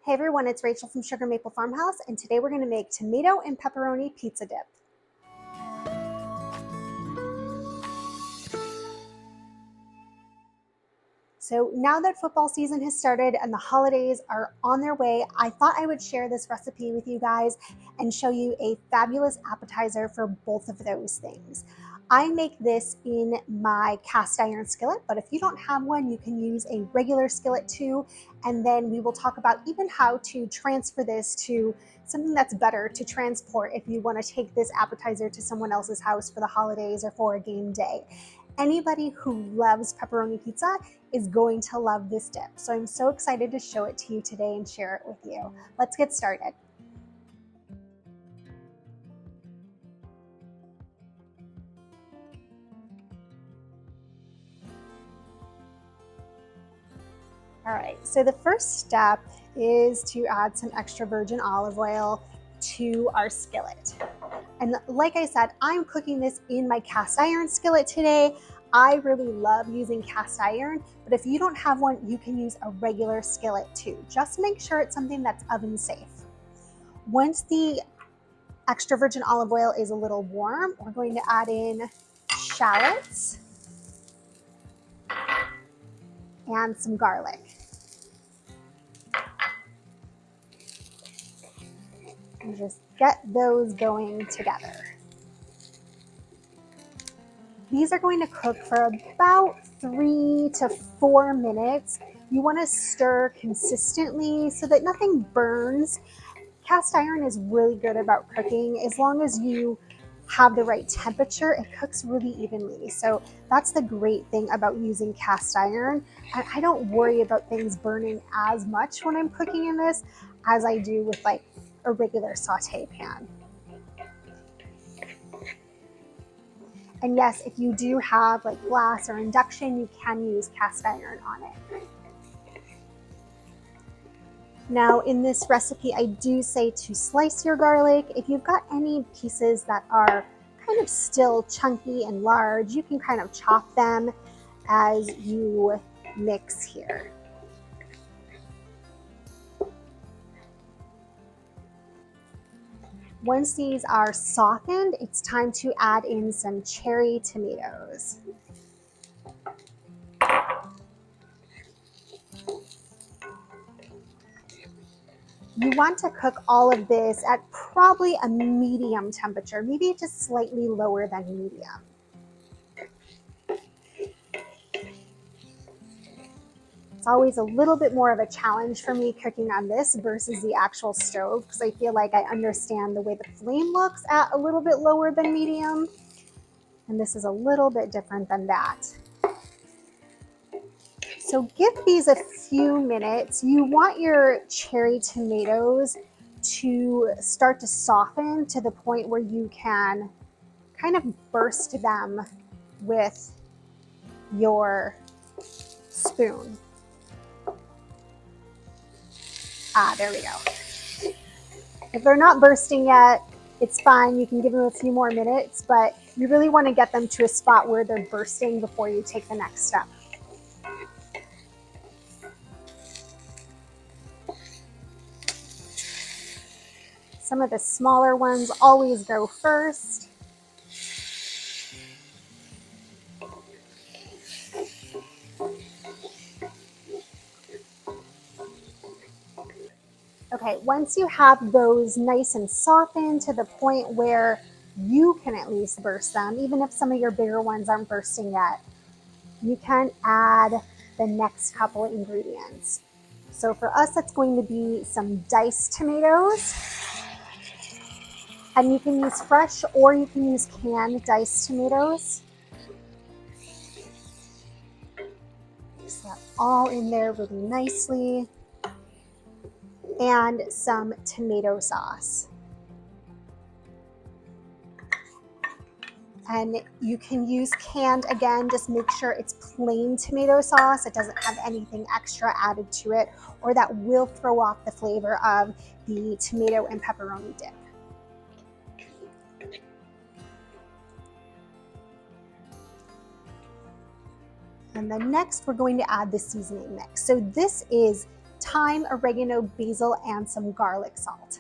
Hey everyone, it's Rachel from Sugar Maple Farmhouse, and today we're going to make tomato and pepperoni pizza dip. So now that football season has started and the holidays are on their way, I thought I would share this recipe with you guys and show you a fabulous appetizer for both of those things. I make this in my cast iron skillet, but if you don't have one, you can use a regular skillet too. And then we will talk about even how to transfer this to something that's better to transport if you want to take this appetizer to someone else's house for the holidays or for a game day. Anybody who loves pepperoni pizza is going to love this dip. So I'm so excited to show it to you today and share it with you. Let's get started. All right, so the first step is to add some extra virgin olive oil to our skillet. And like I said, I'm cooking this in my cast iron skillet today. I really love using cast iron, but if you don't have one, you can use a regular skillet too. Just make sure it's something that's oven safe. Once the extra virgin olive oil is a little warm, we're going to add in shallots and some garlic. And just get those going together. These are going to cook for about 3 to 4 minutes. You want to stir consistently so that nothing burns. Cast iron is really good about cooking. As long as you have the right temperature, it cooks really evenly. So that's the great thing about using cast iron. And I don't worry about things burning as much when I'm cooking in this as I do with like a regular saute pan. And yes, if you do have like glass or induction, you can use cast iron on it. Now in this recipe, I do say to slice your garlic. If you've got any pieces that are kind of still chunky and large, you can kind of chop them as you mix here. Once these are softened, it's time to add in some cherry tomatoes. You want to cook all of this at probably a medium temperature, maybe just slightly lower than medium. It's always a little bit more of a challenge for me cooking on this versus the actual stove because I feel like I understand the way the flame looks at a little bit lower than medium. And this is a little bit different than that. So give these a few minutes. You want your cherry tomatoes to start to soften to the point where you can kind of burst them with your spoon. There we go. If they're not bursting yet, it's fine. You can give them a few more minutes, but you really want to get them to a spot where they're bursting before you take the next step. Some of the smaller ones always go first. Okay, once you have those nice and softened to the point where you can at least burst them, even if some of your bigger ones aren't bursting yet, you can add the next couple of ingredients. So for us, it's going to be some diced tomatoes. And you can use fresh or you can use canned diced tomatoes. Mix that all in there really nicely. And some tomato sauce. And you can use canned, again, just make sure it's plain tomato sauce. It doesn't have anything extra added to it, or that will throw off the flavor of the tomato and pepperoni dip. And then next, we're going to add the seasoning mix. So this is thyme, oregano, basil, and some garlic salt.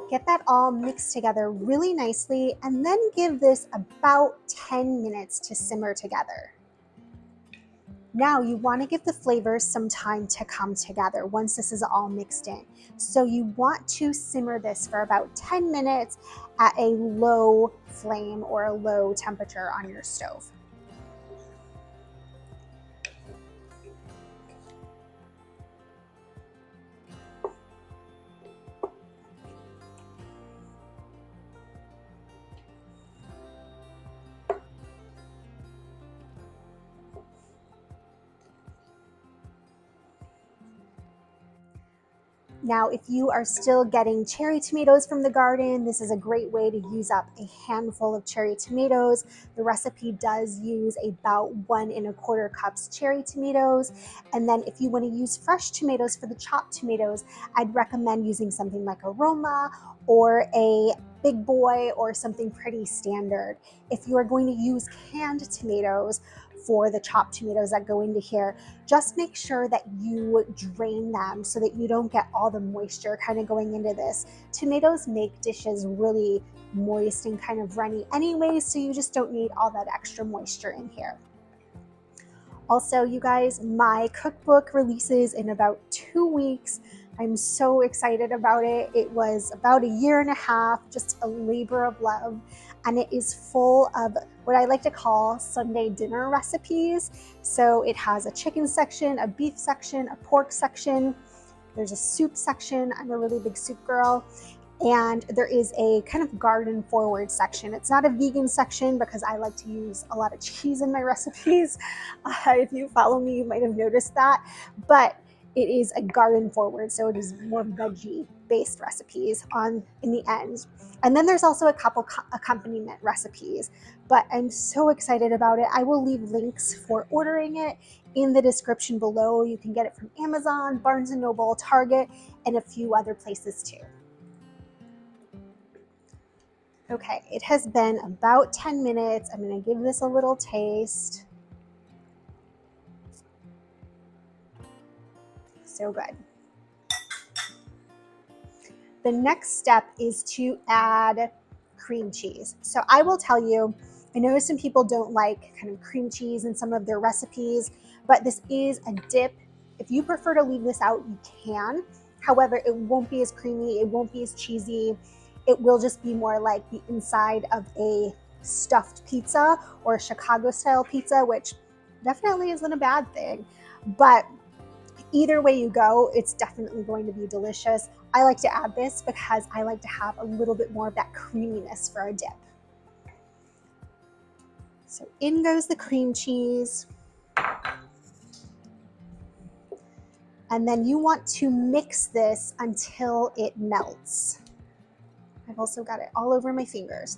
Get that all mixed together really nicely, and then give this about 10 minutes to simmer together. Now you want to give the flavors some time to come together once this is all mixed in. So you want to simmer this for about 10 minutes at a low flame or a low temperature on your stove. Now, if you are still getting cherry tomatoes from the garden, this is a great way to use up a handful of cherry tomatoes. The recipe does use about 1 1/4 cups cherry tomatoes. And then if you want to use fresh tomatoes for the chopped tomatoes, I'd recommend using something like a Roma or a Big Boy or something pretty standard. If you are going to use canned tomatoes for the chopped tomatoes that go into here, just make sure that you drain them so that you don't get all the moisture kind of going into this. Tomatoes make dishes really moist and kind of runny anyway, so you just don't need all that extra moisture in here. Also, you guys, my cookbook releases in about 2 weeks. I'm so excited about it. It was about 1.5 years, just a labor of love, and it is full of what I like to call Sunday dinner recipes. So it has a chicken section, a beef section, a pork section. There's a soup section. I'm a really big soup girl. And there is a kind of garden forward section. It's not a vegan section because I like to use a lot of cheese in my recipes. If you follow me, you might have noticed that. But it is a garden forward, so it is more veggie based recipes in the end. And then there's also a couple accompaniment recipes, but I'm so excited about it. I will leave links for ordering it in the description below. You can get it from Amazon, Barnes & Noble, Target, and a few other places too. Okay, it has been about 10 minutes. I'm going to give this a little taste. So good. The next step is to add cream cheese. So I will tell you, I know some people don't like kind of cream cheese in some of their recipes, but this is a dip. If you prefer to leave this out, you can. However, it won't be as creamy, it won't be as cheesy. It will just be more like the inside of a stuffed pizza or a Chicago style pizza, which definitely isn't a bad thing. But either way you go, it's definitely going to be delicious. I like to add this because I like to have a little bit more of that creaminess for a dip. So in goes the cream cheese. And then you want to mix this until it melts. I've also got it all over my fingers.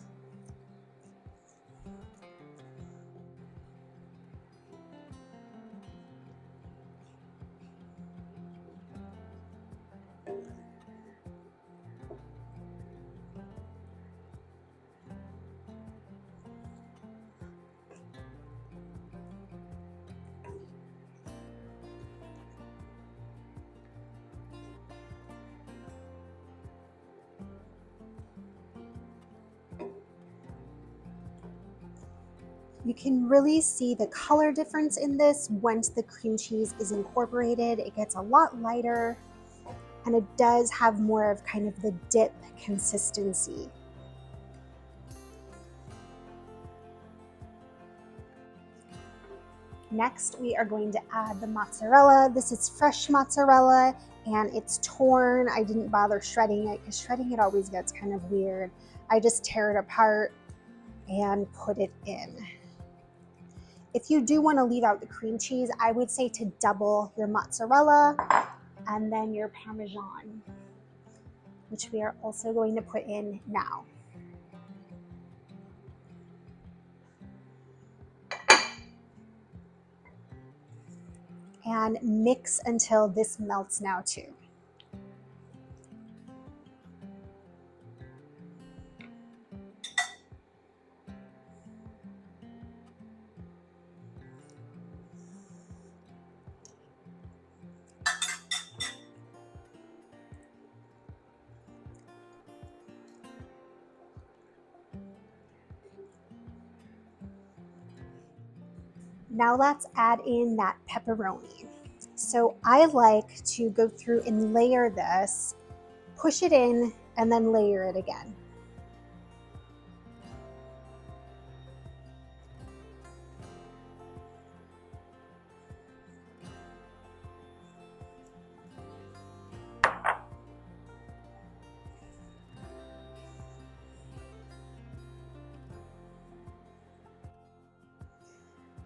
You can really see the color difference in this once the cream cheese is incorporated. It gets a lot lighter and it does have more of kind of the dip consistency. Next, we are going to add the mozzarella. This is fresh mozzarella and it's torn. I didn't bother shredding it because shredding it always gets kind of weird. I just tear it apart and put it in. If you do want to leave out the cream cheese, I would say to double your mozzarella and then your Parmesan. which we are also going to put in now. And mix until this melts now too. Now let's add in that pepperoni. So I like to go through and layer this, push it in, and then layer it again.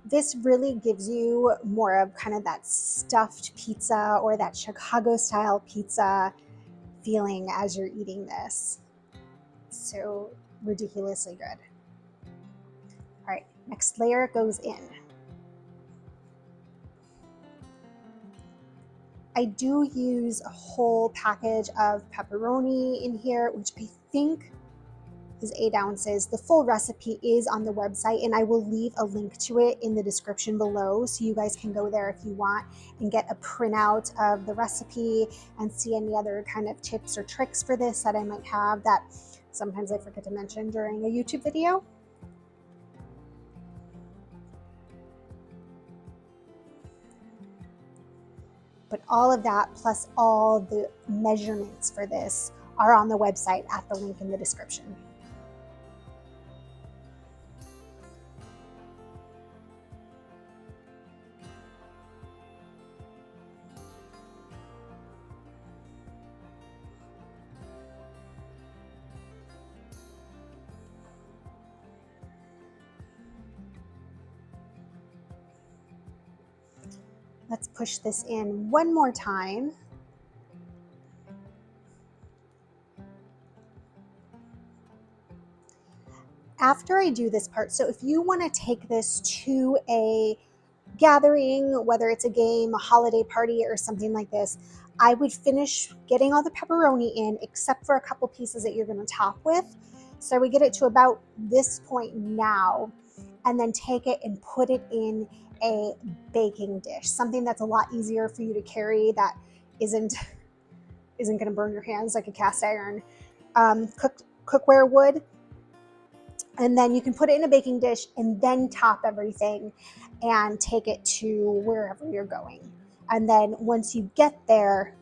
This really gives you more of kind of that stuffed pizza or that Chicago style pizza feeling as you're eating this. So ridiculously good. All right, next layer goes in. I do use a whole package of pepperoni in here, which I think is 8 ounces. The full recipe is on the website, and I will leave a link to it in the description below, so you guys can go there if you want and get a printout of the recipe and see any other kind of tips or tricks for this that I might have that sometimes I forget to mention during a YouTube video. But all of that, plus all the measurements for this, are on the website at the link in the description. Let's push this in one more time. After I do this part, so if you want to take this to a gathering, whether it's a game, a holiday party, or something like this, I would finish getting all the pepperoni in, except for a couple pieces that you're going to top with. So we get it to about this point now, and then take it and put it in a baking dish, something that's a lot easier for you to carry, that isn't going to burn your hands like a cast iron cookware would. And then you can put it in a baking dish and then top everything and take it to wherever you're going. And then once you get there,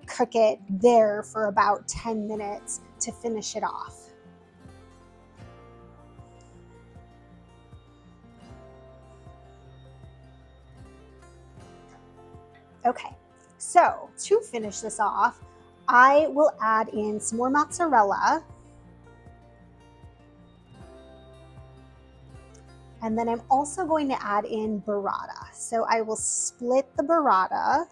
cook it there for about 10 minutes to finish it off. Okay, so to finish this off, I will add in some more mozzarella. And then I'm also going to add in burrata. So I will split the burrata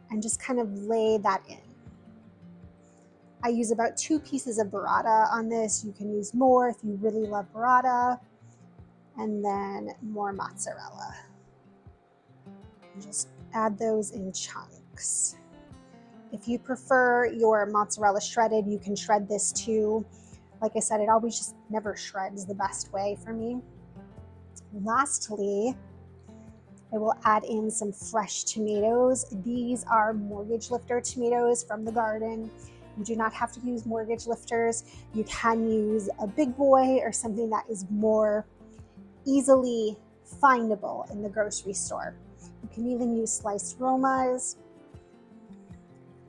and just kind of lay that in. I use about 2 pieces of burrata on this. You can use more if you really love burrata. And then more mozzarella. And just add those in chunks. If you prefer your mozzarella shredded, you can shred this too. Like I said, it always just never shreds the best way for me. Lastly, I will add in some fresh tomatoes. These are mortgage lifter tomatoes from the garden. You do not have to use mortgage lifters. You can use a big boy or something that is more easily findable in the grocery store. You can even use sliced Romas.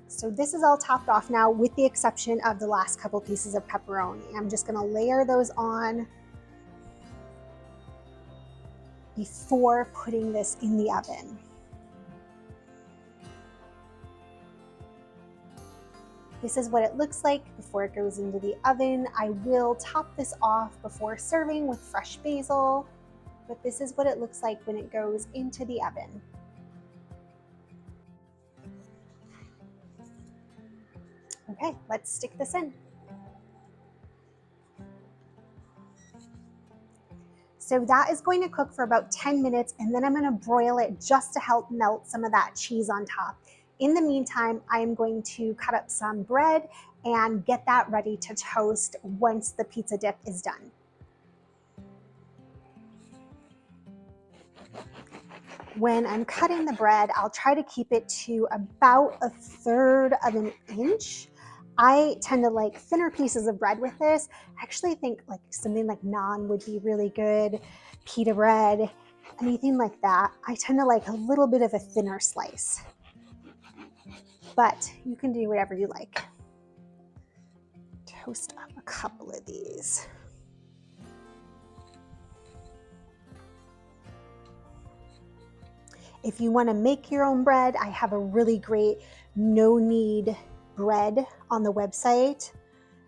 So this is all topped off now, with the exception of the last couple pieces of pepperoni. I'm just going to layer those on before putting this in the oven. This is what it looks like before it goes into the oven. I will top this off before serving with fresh basil, but this is what it looks like when it goes into the oven. Okay, let's stick this in. So that is going to cook for about 10 minutes, and then I'm going to broil it just to help melt some of that cheese on top. In the meantime, I am going to cut up some bread and get that ready to toast once the pizza dip is done. When I'm cutting the bread, I'll try to keep it to about 1/3 of an inch. I tend to like thinner pieces of bread with this. I actually think like something like naan would be really good, pita bread, anything like that. I tend to like a little bit of a thinner slice, but you can do whatever you like. Toast up a couple of these. If you want to make your own bread, I have a really great no knead bread on the website.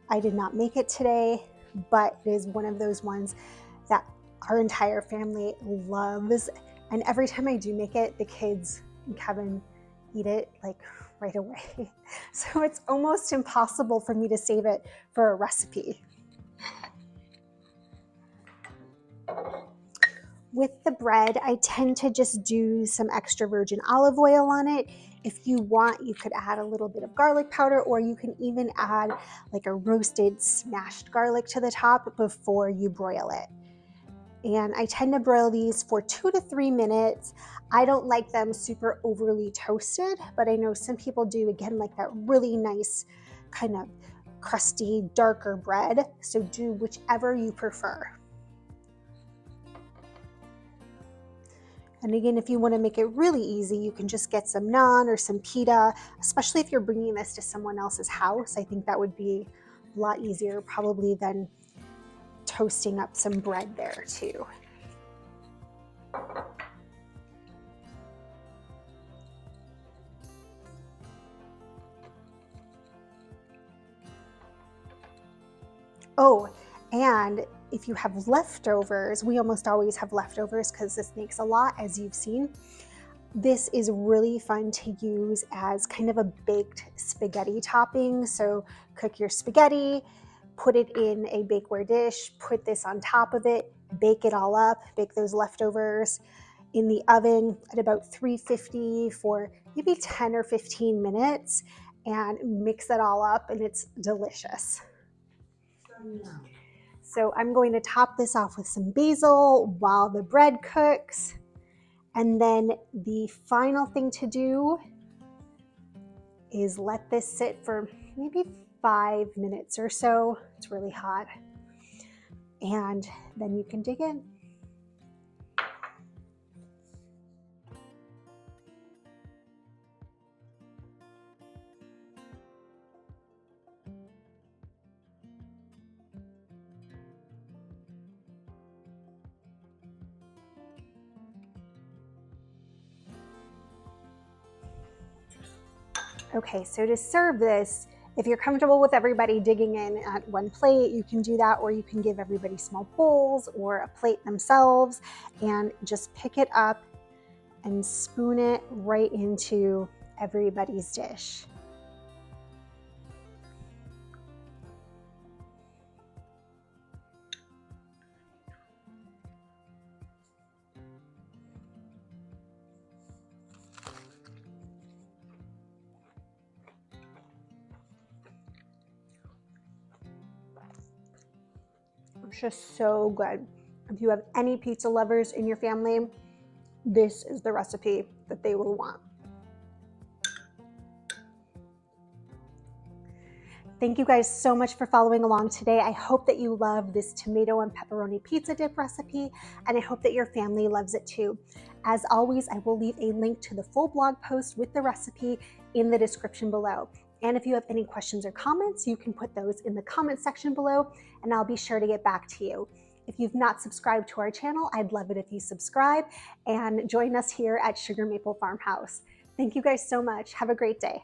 I did not make it today, but it is one of those ones that our entire family loves. And every time I do make it, the kids and Kevin eat it like right away. So it's almost impossible for me to save it for a recipe. With the bread, I tend to just do some extra virgin olive oil on it. If you want, you could add a little bit of garlic powder, or you can even add like a roasted smashed garlic to the top before you broil it. And I tend to broil these for 2 to 3 minutes. I don't like them super overly toasted, but I know some people do, again, like that really nice kind of crusty, darker bread. So do whichever you prefer. And again, if you want to make it really easy, you can just get some naan or some pita, especially if you're bringing this to someone else's house. I think that would be a lot easier probably than toasting up some bread there too. Oh, and if you have leftovers, we almost always have leftovers because this makes a lot, as you've seen. This is really fun to use as kind of a baked spaghetti topping. So cook your spaghetti, put it in a bakeware dish, put this on top of it, bake it all up, bake those leftovers in the oven at about 350 for maybe 10 or 15 minutes and mix it all up, and it's delicious. So I'm going to top this off with some basil while the bread cooks. And then the final thing to do is let this sit for maybe 5 minutes or so. It's really hot. And then you can dig in. Okay, so to serve this, if you're comfortable with everybody digging in at one plate, you can do that, or you can give everybody small bowls or a plate themselves and just pick it up and spoon it right into everybody's dish. It's just so good. If you have any pizza lovers in your family, this is the recipe that they will want. Thank you guys so much for following along today. I hope that you love this tomato and pepperoni pizza dip recipe, and I hope that your family loves it too. As always, I will leave a link to the full blog post with the recipe in the description below. And if you have any questions or comments, you can put those in the comment section below, and I'll be sure to get back to you. If you've not subscribed to our channel, I'd love it if you subscribe and join us here at Sugar Maple Farmhouse. Thank you guys so much. Have a great day.